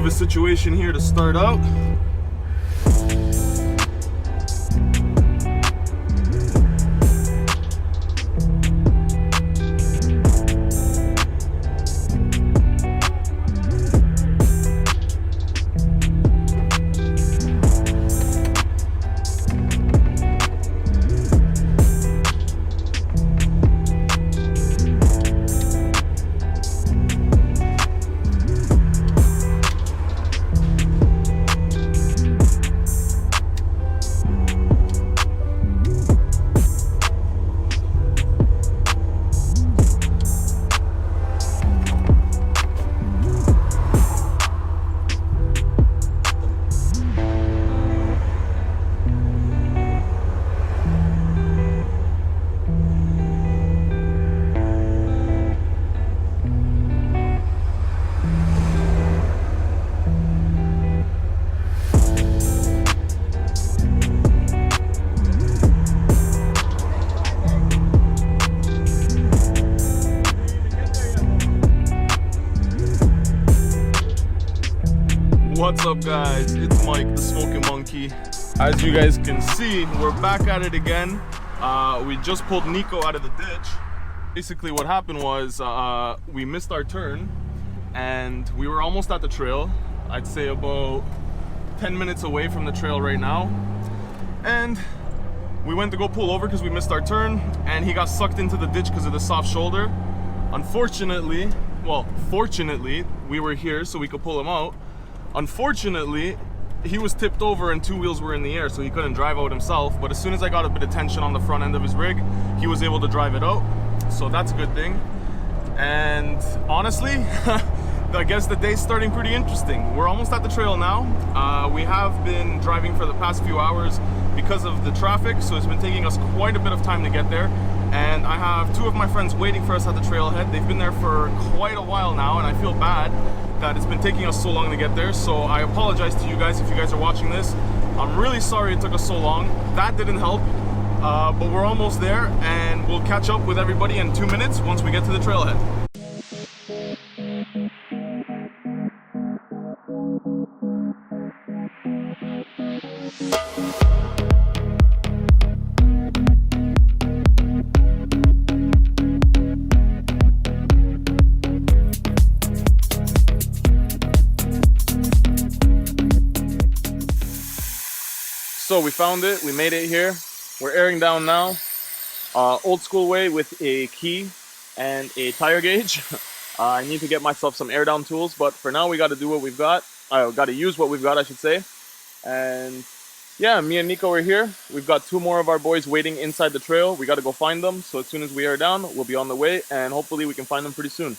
of a situation here to start out. What's up guys, it's Mike, the Smokin monkey. As you guys can see, we're back at it again. We just pulled Nico out of the ditch. Basically what happened was we missed our turn and we were almost at the trail. I'd say about 10 minutes away from the trail right now. And we went to go pull over because we missed our turn and he got sucked into the ditch because of the soft shoulder. Unfortunately, well, fortunately, we were here so we could pull him out. Unfortunately, he was tipped over and two wheels were in the air, so he couldn't drive out himself. But as soon as I got a bit of tension on the front end of his rig, he was able to drive it out. So that's a good thing. And honestly, I guess the day's starting pretty interesting. We're almost at the trail now. We have been driving for the past few hours because of the traffic, so it's been taking us quite a bit of time to get there. And I have two of my friends waiting for us at the trailhead. They've been there for quite a while now, and I feel bad that it's been taking us so long to get there. So I apologize to you guys if you guys are watching this. I'm really sorry it took us so long. That didn't help, but we're almost there, and we'll catch up with everybody in 2 minutes once we get to the trailhead. So we found it, we made it here. We're airing down now. Old school way with a key and a tire gauge. I need to get myself some air down tools, but for now we got to do what we've got. Got to use what we've got, I should say. And yeah, me and Nico are here. We've got two more of our boys waiting inside the trail. We got to go find them. So as soon as we air down, we'll be on the way, and hopefully we can find them pretty soon.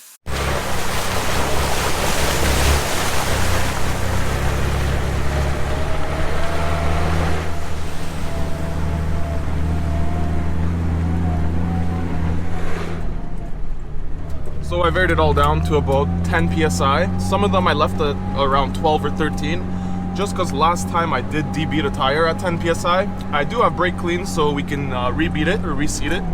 So I've aired it all down to about 10 psi. Some of them I left at around 12 or 13, just because last time I did debeat a tire at 10 psi. I do have brake clean, so we can rebeat it or reseat it.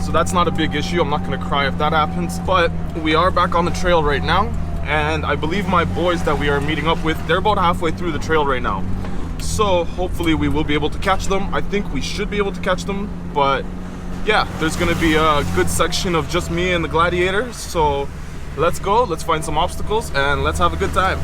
So that's not a big issue. I'm not going to cry if that happens. But we are back on the trail right now, and I believe my boys that we are meeting up with, they're about halfway through the trail right now. So hopefully we will be able to catch them. I think we should be able to catch them, but yeah, there's gonna be a good section of just me and the Gladiator, so let's go, let's find some obstacles, and let's have a good time.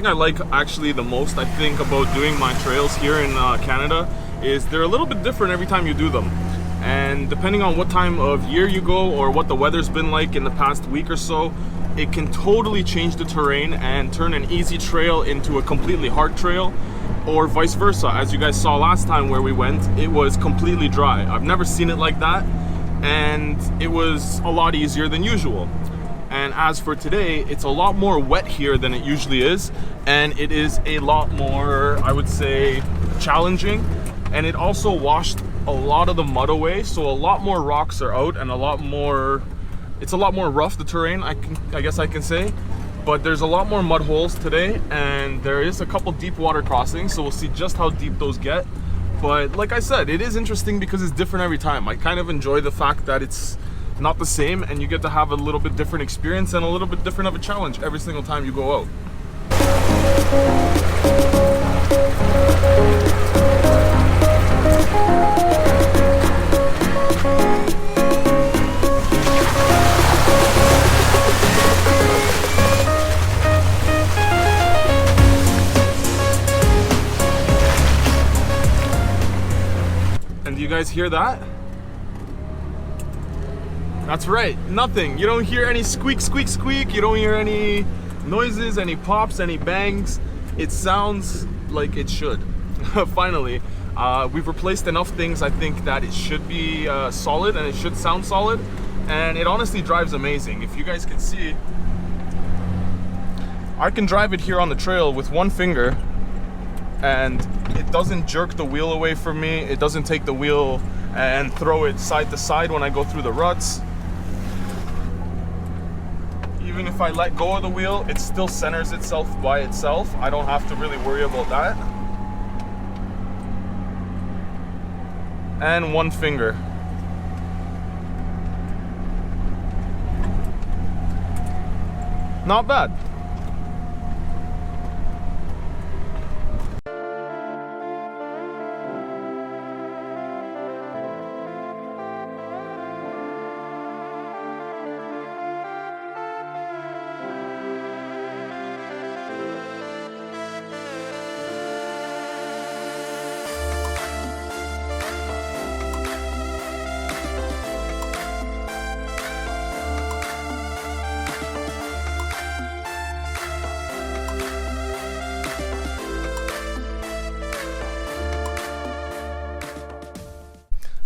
thing I like actually the most, I think, about doing my trails here in Canada is they're a little bit different every time you do them. And depending on what time of year you go or what the weather's been like in the past week or so, it can totally change the terrain and turn an easy trail into a completely hard trail, or vice versa. As you guys saw last time where we went, it was completely dry. I've never seen it like that, and it was a lot easier than usual. And as for today, it's a lot more wet here than it usually is, and it is a lot more, I would say, challenging. And it also washed a lot of the mud away, so a lot more rocks are out, and it's a lot more rough, the terrain, I guess I can say. But there's a lot more mud holes today, and there is a couple deep water crossings, so we'll see just how deep those get. But like I said, it is interesting because it's different every time. I kind of enjoy the fact that it's not the same, and you get to have a little bit different experience and a little bit different of a challenge every single time you go out. And do you guys hear that? That's right, nothing. You don't hear any squeak, squeak, squeak. You don't hear any noises, any pops, any bangs. It sounds like it should. Finally, we've replaced enough things, I think, that it should be solid, and it should sound solid. And it honestly drives amazing. If you guys can see, I can drive it here on the trail with one finger, and it doesn't jerk the wheel away from me. It doesn't take the wheel and throw it side to side when I go through the ruts. Even if I let go of the wheel, it still centers itself by itself. I don't have to really worry about that. And one finger. Not bad.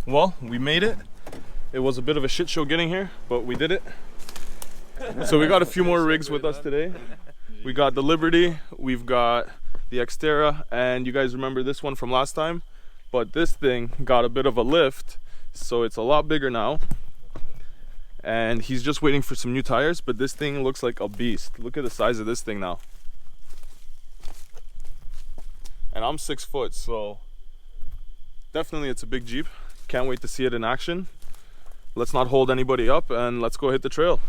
Well, we made it. It was a bit of a shit show getting here, but we did it. So we got a few more rigs with us today. We got the Liberty, we've got the Xterra, and you guys remember this one from last time, but this thing got a bit of a lift, so it's a lot bigger now. And he's just waiting for some new tires, but this thing looks like a beast. Look at the size of this thing now. And I'm 6 foot, so definitely it's a big Jeep. Can't wait to see it in action. Let's not hold anybody up, and let's go hit the trail.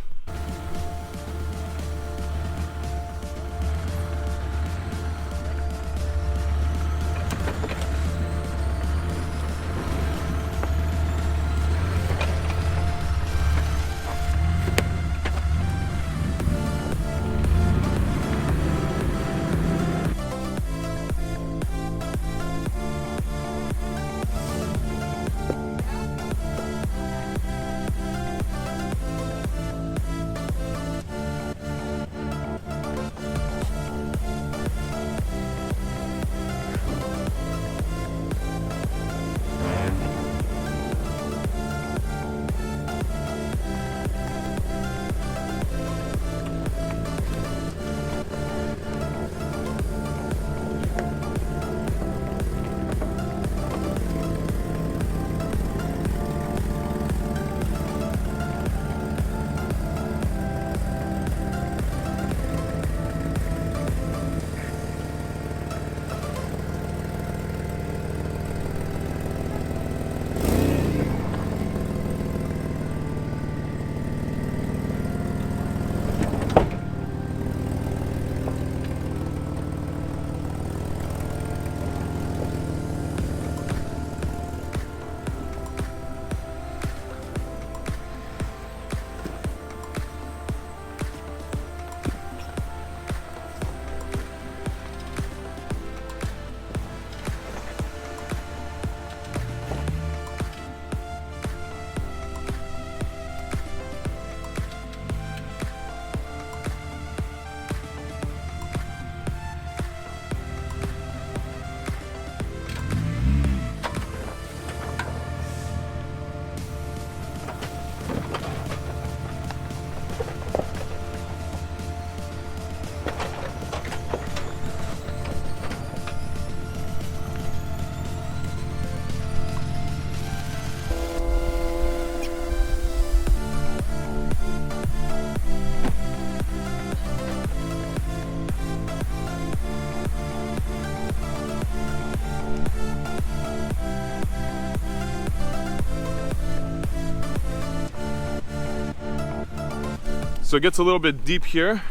So it gets a little bit deep here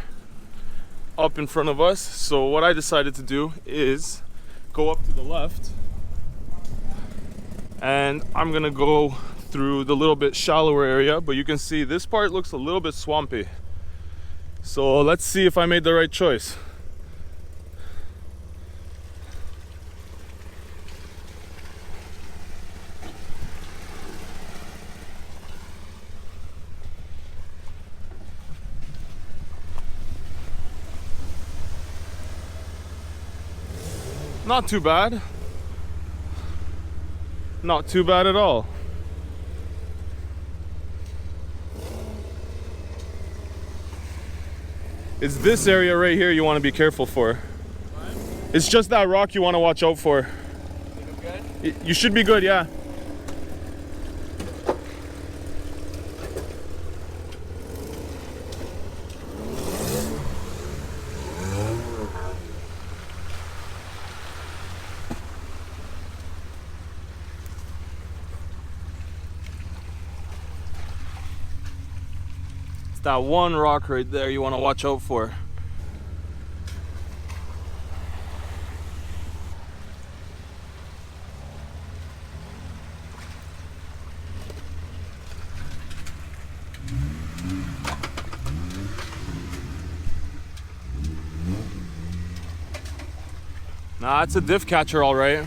up in front of us. So what I decided to do is go up to the left, and I'm gonna go through the little bit shallower area, but you can see this part looks a little bit swampy. So let's see if I made the right choice. Not too bad. Not too bad at all. It's this area right here you want to be careful for. What? It's just that rock you want to watch out for. Think I'm good? You should be good, yeah. That one rock right there you want to watch out for. Nah, it's a diff catcher, all right.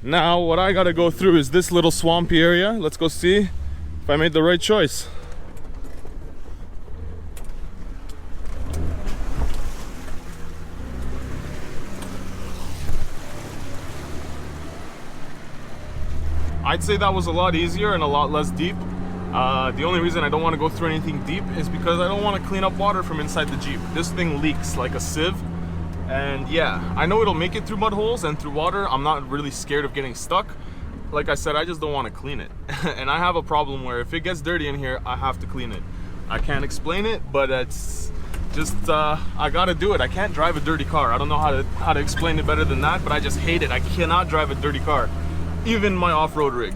Now what I gotta go through is this little swampy area. Let's go see if I made the right choice. I'd say that was a lot easier and a lot less deep. The only reason I don't want to go through anything deep is because I don't want to clean up water from inside the Jeep. This thing leaks like a sieve. And yeah, I know it'll make it through mud holes and through water. I'm not really scared of getting stuck. Like I said, I just don't want to clean it. And I have a problem where if it gets dirty in here, I have to clean it. I can't explain it, but it's just, I gotta do it. I can't drive a dirty car. I don't know how to explain it better than that, but I just hate it. I cannot drive a dirty car. Even my off-road rig.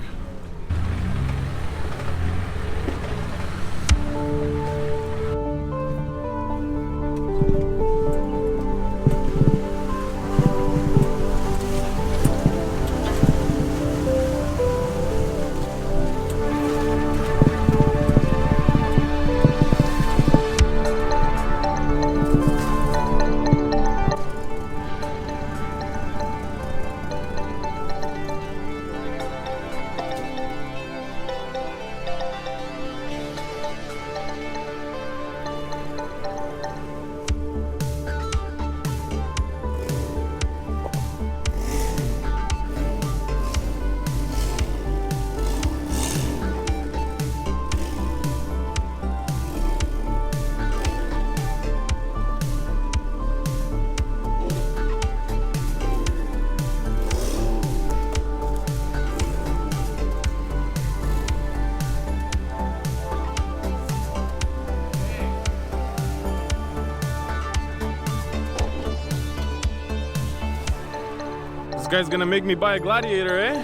This guy's gonna make me buy a Gladiator, eh?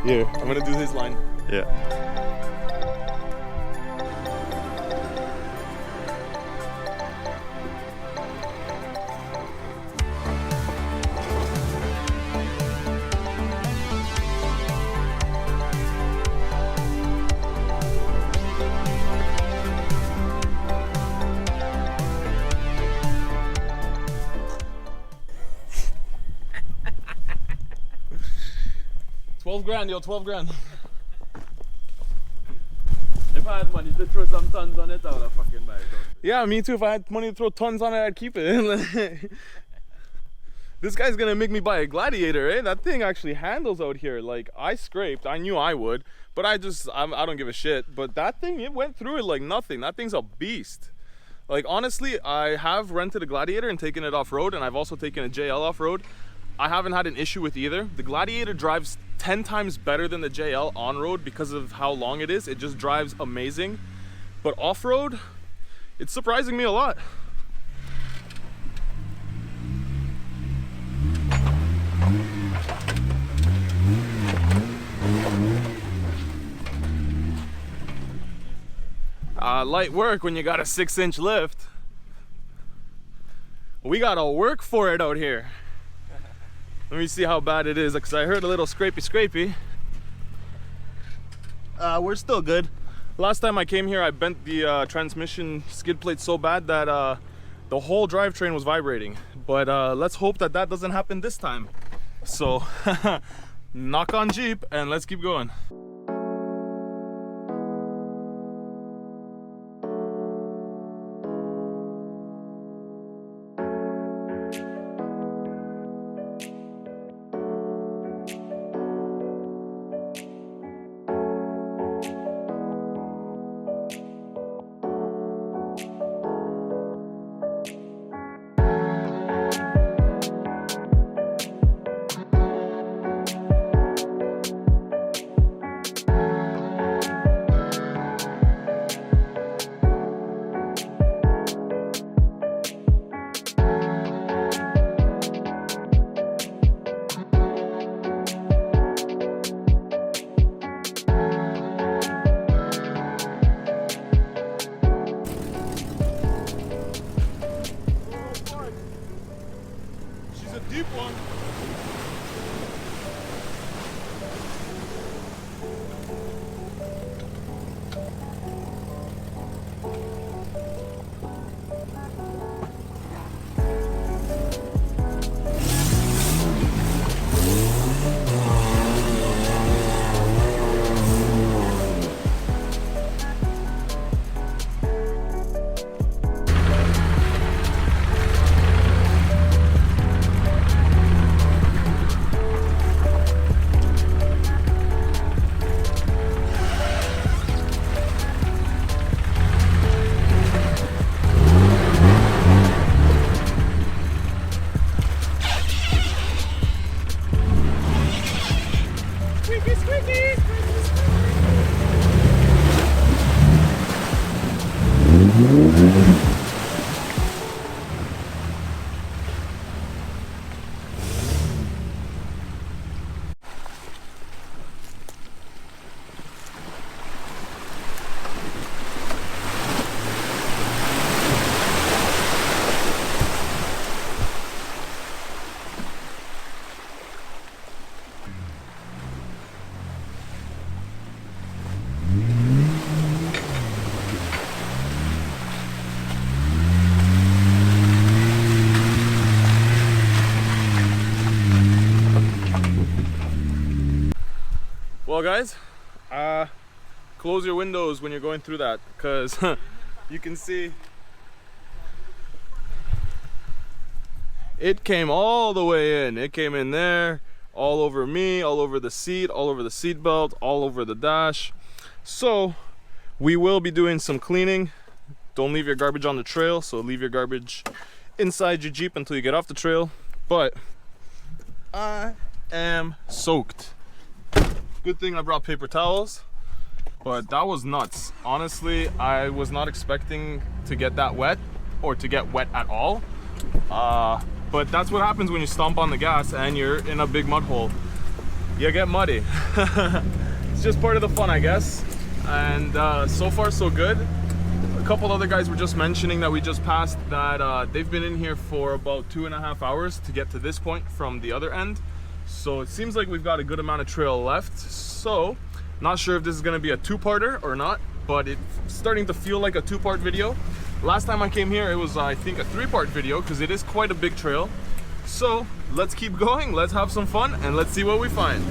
Here, I'm gonna do his line. Yeah. 12 grand, yo, 12 grand. If I had money to throw some tons on it, I would have fucking buy it. Yeah, me too. If I had money to throw tons on it, I'd keep it. This guy's gonna make me buy a Gladiator, eh? That thing actually handles out here. Like, I scraped, I knew I would, but I don't give a shit. But that thing, it went through it like nothing. That thing's a beast. Like, honestly, I have rented a Gladiator and taken it off-road, and I've also taken a JL off-road. I haven't had an issue with either. The Gladiator drives 10 times better than the JL on-road because of how long it is. It just drives amazing. But off-road, it's surprising me a lot. Light work when you got a 6-inch lift. We gotta work for it out here. Let me see how bad it is, because I heard a little scrapey. We're still good. Last time I came here, I bent the transmission skid plate so bad that the whole drivetrain was vibrating. But let's hope that that doesn't happen this time. So, knock on Jeep and let's keep going. Deep one. Well guys, close your windows when you're going through that, because you can see it came all the way in. It came in there, all over me, all over the seat, all over the seat belt, all over the dash. So we will be doing some cleaning. Don't leave your garbage on the trail, so leave your garbage inside your Jeep until you get off the trail. But I am soaked. Good thing I brought paper towels, but that was nuts. Honestly, I was not expecting to get that wet, or to get wet at all. But that's what happens when you stomp on the gas and you're in a big mud hole. You get muddy. It's just part of the fun, I guess. And so far so good. A couple other guys were just mentioning that we just passed that they've been in here for about 2.5 hours to get to this point from the other end. So it seems like we've got a good amount of trail left. So not sure if this is going to be a two-parter or not, but it's starting to feel like a two-part video. Last time I came here it was I think a 3-part video, because it is quite a big trail. So let's keep going, let's have some fun, and let's see what we find.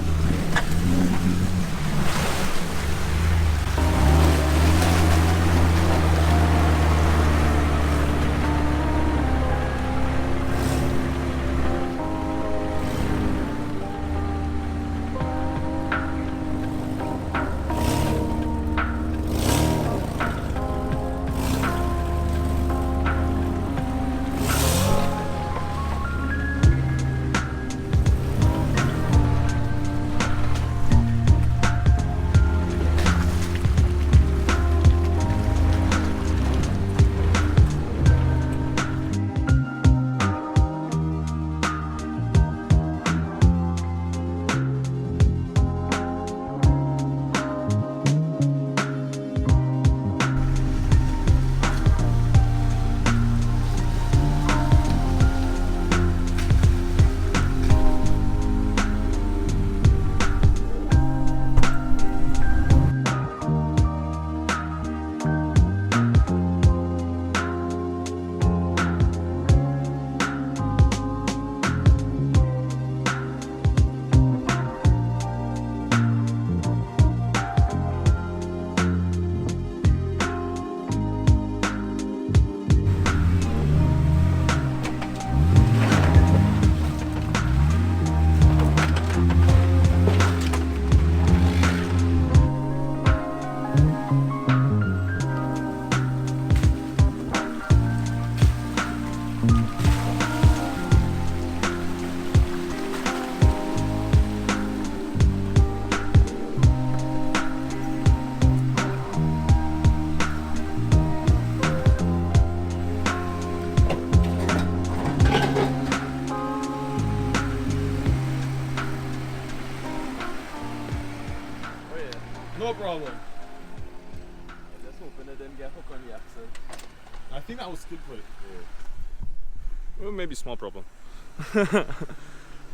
problem. I'm just hoping it didn't get hooked on the axle. I think that was skid plate. Yeah. Well, maybe small problem.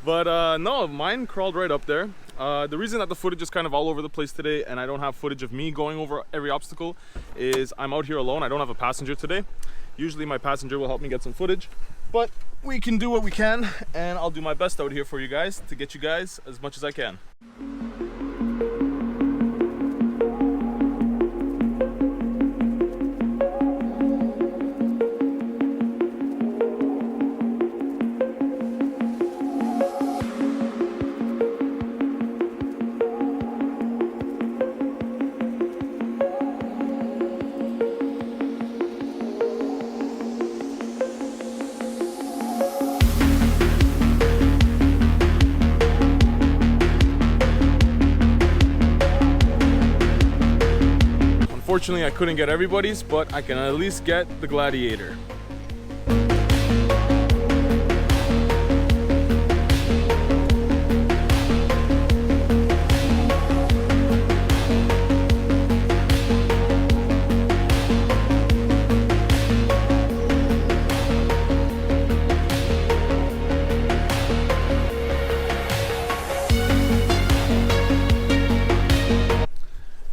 But no, mine crawled right up there. The reason that the footage is kind of all over the place today and I don't have footage of me going over every obstacle is I'm out here alone. I don't have a passenger today. Usually my passenger will help me get some footage, but we can do what we can and I'll do my best out here for you guys to get you guys as much as I can. Unfortunately, I couldn't get everybody's, but I can at least get the Gladiator.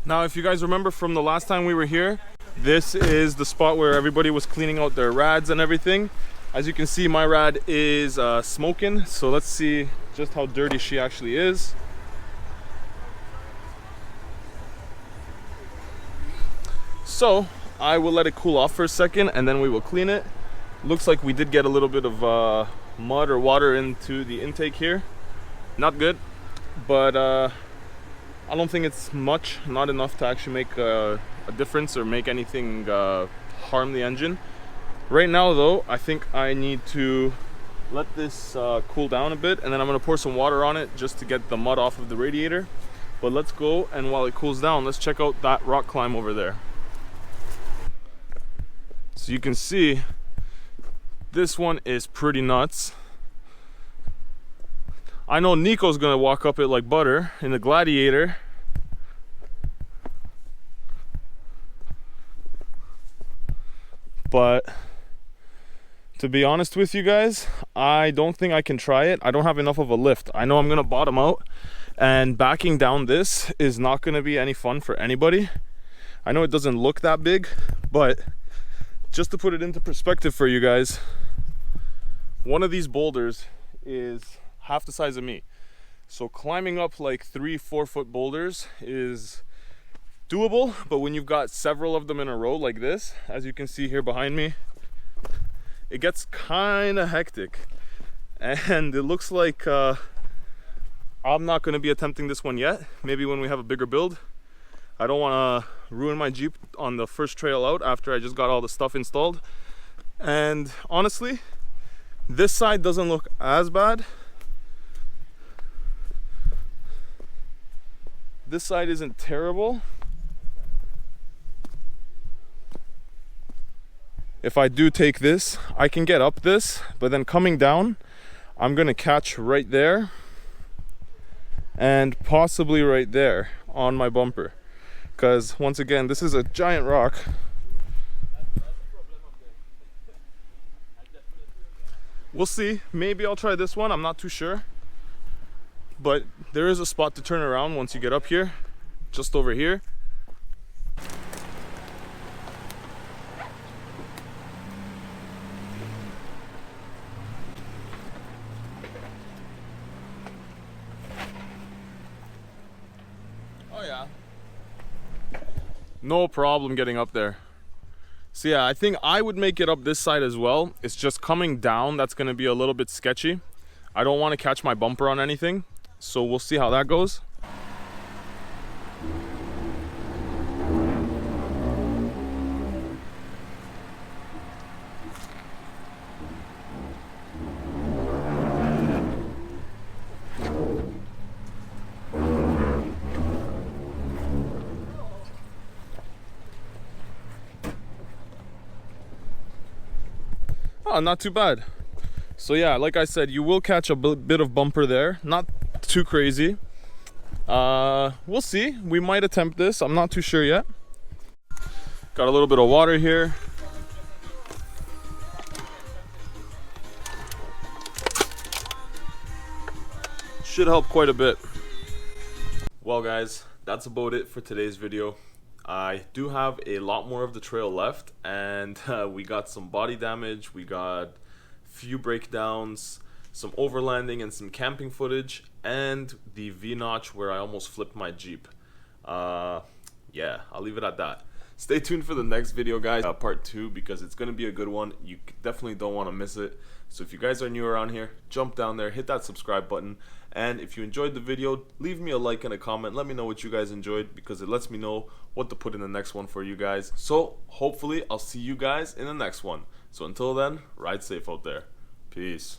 Now, if you guys remember from the last time we were here, this is the spot where everybody was cleaning out their rads and everything. As you can see, my rad is Smokin, so let's see just how dirty she actually is. So I will let it cool off for a second and then we will clean it. Looks like we did get a little bit of mud or water into the intake here. Not good, but I don't think it's much, not enough to actually make a difference or make anything harm the engine. Right now though, I think I need to let this cool down a bit and then I'm gonna pour some water on it just to get the mud off of the radiator. But let's go, and while it cools down, let's check out that rock climb over there. So you can see, this one is pretty nuts. I know Nico's gonna walk up it like butter in the Gladiator. But to be honest with you guys, I don't think I can try it. I don't have enough of a lift. I know I'm gonna bottom out, and backing down this is not gonna be any fun for anybody. I know it doesn't look that big, but just to put it into perspective for you guys, one of these boulders is half the size of me. So climbing up like 3-4 foot boulders is doable, but when you've got several of them in a row like this, as you can see here behind me, it gets kind of hectic. And it looks like I'm not going to be attempting this one yet. Maybe when we have a bigger build. I don't want to ruin my Jeep on the first trail out after I just got all the stuff installed. And honestly, this side doesn't look as bad. This side isn't terrible. If I do take this, I can get up this, but then coming down, I'm gonna catch right there and possibly right there on my bumper. Because once again, this is a giant rock. We'll see. Maybe I'll try this one. I'm not too sure. But there is a spot to turn around once you get up here, just over here. Oh yeah. No problem getting up there. So yeah, I think I would make it up this side as well. It's just coming down that's going to be a little bit sketchy. I don't want to catch my bumper on anything. So we'll see how that goes. Oh, not too bad. So yeah, like I said, you will catch a bit of bumper there. Not too crazy. We'll see. We might attempt this. I'm not too sure yet. Got a little bit of water here. Should help quite a bit. Well guys, that's about it for today's video. I do have a lot more of the trail left, and we got some body damage, we got few breakdowns, some overlanding and some camping footage, and the V-notch where I almost flipped my Jeep. Yeah, I'll leave it at that. Stay tuned for the next video, guys, part 2, because it's going to be a good one. You definitely don't want to miss it. So if you guys are new around here, jump down there, hit that subscribe button, and if you enjoyed the video, leave me a like and a comment. Let me know what you guys enjoyed, because it lets me know what to put in the next one for you guys. So hopefully I'll see you guys in the next one. So until then, ride safe out there. Peace.